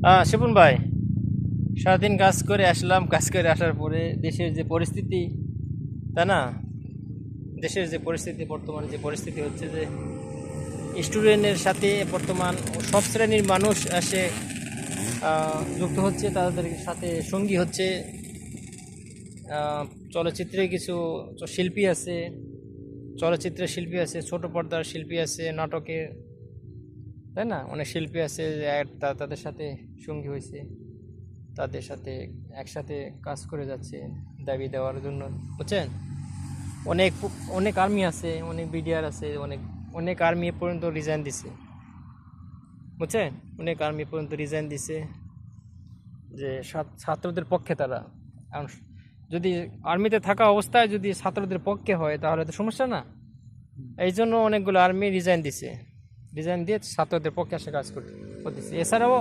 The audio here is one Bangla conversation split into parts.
শিপন ভাই, সারাদিন কাজ করে আসলাম। কাজ করে আসার পরে দেশের যে পরিস্থিতি, তাই না? দেশের যে পরিস্থিতি, বর্তমান যে পরিস্থিতি হচ্ছে যে স্টুডেন্টের সাথে বর্তমান সব শ্রেণীর মানুষ এসে যুক্ত হচ্ছে, তাদের সাথে সঙ্গী হচ্ছে। চলচ্চিত্রে কিছু শিল্পী আছে, চলচ্চিত্রের শিল্পী আছে, ছোট পর্দার শিল্পী আছে, নাটকে, তাই না? অনেক শিল্পী আছে যে তাদের সাথে সঙ্গী হয়েছে, তাদের সাথে একসাথে কাজ করে যাচ্ছে দাবি দেওয়ার জন্য, বুঝছেন? অনেক অনেক আর্মি আছে, অনেক বিডিআর আছে, অনেক অনেক আর্মি পর্যন্ত রিজাইন দিছে, বুঝছেন? অনেক আর্মি পর্যন্ত রিজাইন দিছে যে ছাত্রদের পক্ষে তারা। কারণ যদি আর্মিতে থাকা অবস্থায় যদি ছাত্রদের পক্ষে হয় তাহলে তো সমস্যা না। এই জন্য অনেকগুলো আর্মি রিজাইন দিছে, রিজাইন দিয়ে ছাত্রদের পক্ষে আসে কাজ করতেছে। এছাড়াও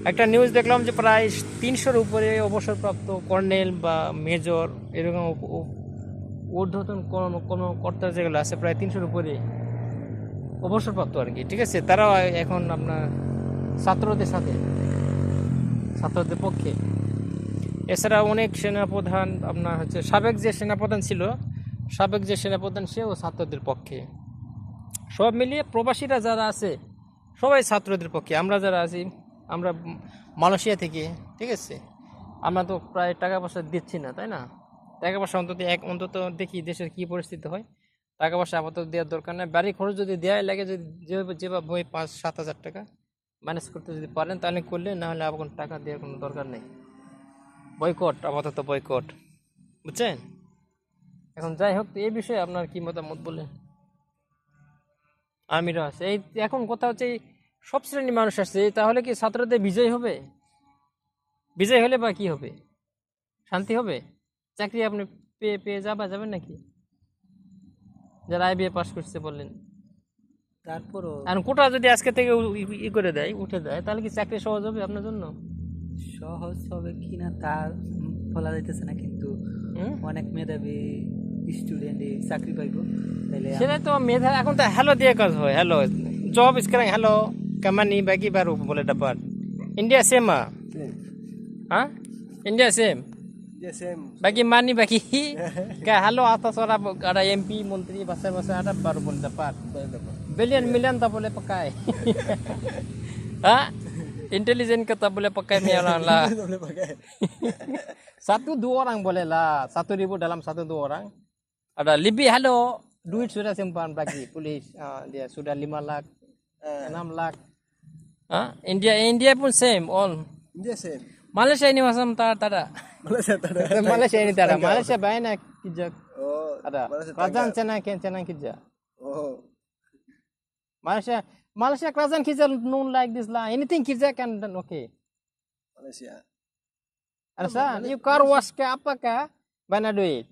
একটা নিউজ দেখলাম যে প্রায় 300-র উপরে অবসরপ্রাপ্ত কর্নেল বা মেজর এরকম ঊর্ধ্বতন কোনো কর্তা যেগুলো আছে প্রায় 300-র উপরে অবসরপ্রাপ্ত আর কি, ঠিক আছে? তারাও এখন আপনার ছাত্রদের সাথে, ছাত্রদের পক্ষে। এছাড়া অনেক সেনাপ্রধান আপনার হচ্ছে সাবেক যে সেনাপ্রধান ছিল, সেও ছাত্রদের পক্ষে। সব মিলিয়ে প্রবাসীরা যারা আছে সবাই ছাত্রদের পক্ষে। আমরা যারা আছি, আমরা মালয়েশিয়া থেকে, ঠিক আছে, আমরা তো প্রায় টাকা পয়সা দিচ্ছি না, তাই না? টাকা পয়সা অন্তত দেখি দেশের কী পরিস্থিতি হয়। টাকা পয়সা আপাতত দেওয়ার দরকার নেই। বাড়ি খরচ যদি দেওয়াই লাগে, যদি যেভাবে 5-7 হাজার টাকা ম্যানেজ করতে যদি পারেন তাহলে করলে, না হলে আবার কোনো টাকা দেওয়ার কোনো দরকার নেই। বয়কট, আপাতত বয়কট, বুঝছেন? এখন যাই হোক, এই বিষয়ে আপনার কি মতামত বলেন? আর্মিরা আছে এই, এখন কথা হচ্ছে সব শ্রেণীর মানুষ আসছে, তাহলে কি ছাত্রদের বিজয় হবে? বিজয় হলে বা কি হবে? শান্তি হবে? চাকরি আপনি পেয়ে যাবেন নাকি? যারা আইবিএ পাস করছে বললেন, তারপরও এখন কোটা যদি আজকে থেকে করে দেয়, উঠে দেয়, তাহলে কি চাকরি সহজ হবে আপনার জন্য? সহজ হবে কিনা তার বলা যাইতেছে না, কিন্তু অনেক মেধাবী স্টুডেন্ট চাকরি পাইব। তাইলে সেটাই তো মেধা। এখন তো হ্যালো দিয়ে কাজ হয়, হ্যালো জব স্ক্রিং, হ্যালো কামানি বাকি baru boleh dapat. India same ah? Hah? India same. Same Bagi money bagi kayak halo atas orang ada MP, menteri, besar-besar ada baru boleh dapat. Billion tak boleh pakai. Hah? Intelijen ke tak boleh pakai ni orang lah. Satu dua orang boleh lah. 1,000 dalam 1-2 orang. Ada lebih halo. Duit sudah simpan bagi polis. Dia sudah 5 lakh, 6 lakh. India pun same all. India same. Malaysia ini macam tak ada. Malaysia ini tak ada. Malaysia banyak kerja. Oh, Ada. Kerajaan China kerja. oh. Malaysia kerajaan kerja known like this lah. Anything kerja can done okay. Malaysia. Understand? You car wash ka apa ka? Banyak duit.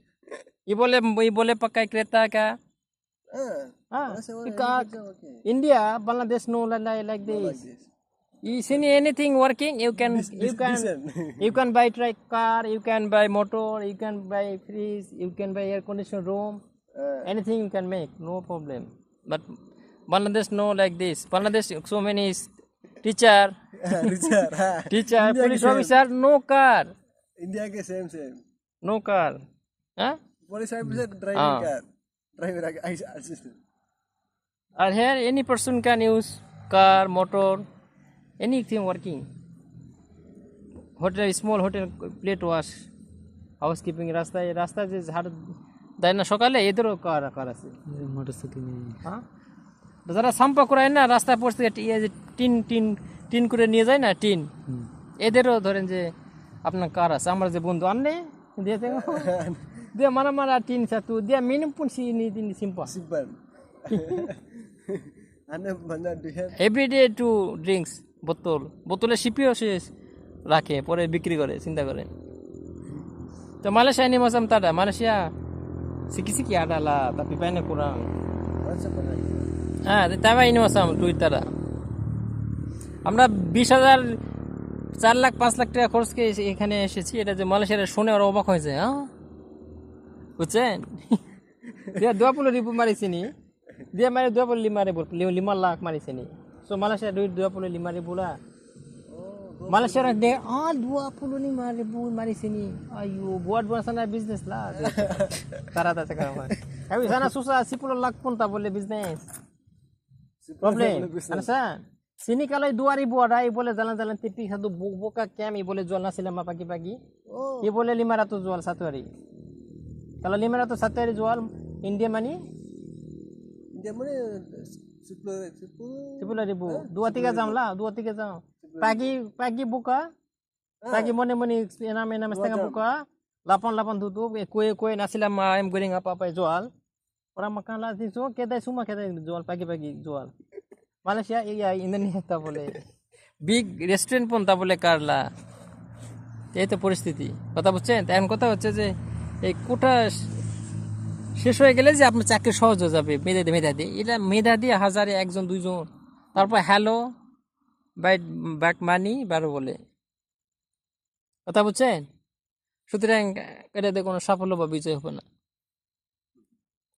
You boleh pakai kereta ka? India, Bangladesh no like this. You see anything working, you can buy car, you can buy motor, you can buy fridge, you can buy air conditioned room. Anything you can make, no problem. But Bangladesh no like this. Bangladesh so many teacher, police officer, no car. India के same. No car. Huh? Police officer driving car. Driver assistant. Or here any person can use car, motor, anything working. Hotel, small hotel, plate wash, housekeeping, রাস্তা যে ঝাড় দেয় না সকালে, এদেরও কার আছে মোটরসাইকেল নিয়ে। হ্যাঁ, যারা সাম্পা করায় না রাস্তায় পড়তে যে টিন করে নিয়ে যায় না টিন, এদেরও ধরেন যে আপনার কার আছে। আমার যে বন্ধু আনলে dia mana tin satu, dia minum pun sini simpan. Anda banyak duit. Every day to drinks, বোতলে সিপিও সে রাখে, পরে বিক্রি করে, চিন্তা করেন। তো Malaysia ini macam tak ada. Malaysia sikit-sikit ada lah, tapi banyak kurang. Tapi ini macam duit tak ada. আমরা 20,000, 4 লাখ 5 লাখ টাকা খরচ করে এখানে এসেছি, এটা যে মালয়েশিয়ার শুনে ওরা অবাক হয়েছে। বুঝছেন? dia 20,000 মারিছে নি, dia mari 25,000, 5 লাখ মারিছে নি। So Malaysia duit 25,000 lah. Malaysia orang dia 25 mari sini. Ayo buat sana bisnes lah. Tara tak cakap apa. Tapi sana susah 10 lakh pun tak boleh bisnes. Problem. Understand? Sini kalau 2000 ada, boleh jalan-jalan tipis satu buka camp, boleh jual nasi lemak pagi-pagi. Ia boleh 500 jual satu hari. Kalau 500 satu hari jual, India money? Dia mana 10,000. 2-3 jam lah, 2-3 jam. Pagi buka, pagi morning enam setengah buka, 8 tutup, kue nasi lemak, ayam goreng apa-apa jual. Orang makan lah di situ, semua kita jual pagi-pagi jual. Malaysia iya Indonesia tak boleh. Big restaurant pun tak boleh karla. এই তো পরিস্থিতি কথা বুঝছেন এখন কথা হচ্ছে যে এই কোটা শেষ হয়ে গেলে যে আপনার চাকরি সহজ হয়ে যাবে মেধা দিয়ে এটা মেধা দিয়ে হাজারে একজন দুইজন তারপর হ্যালো ব্যাক মানি বারো বলে কথা বুঝছেন সুতরাং এটাতে কোনো সাফল্য বা বিজয় হবে না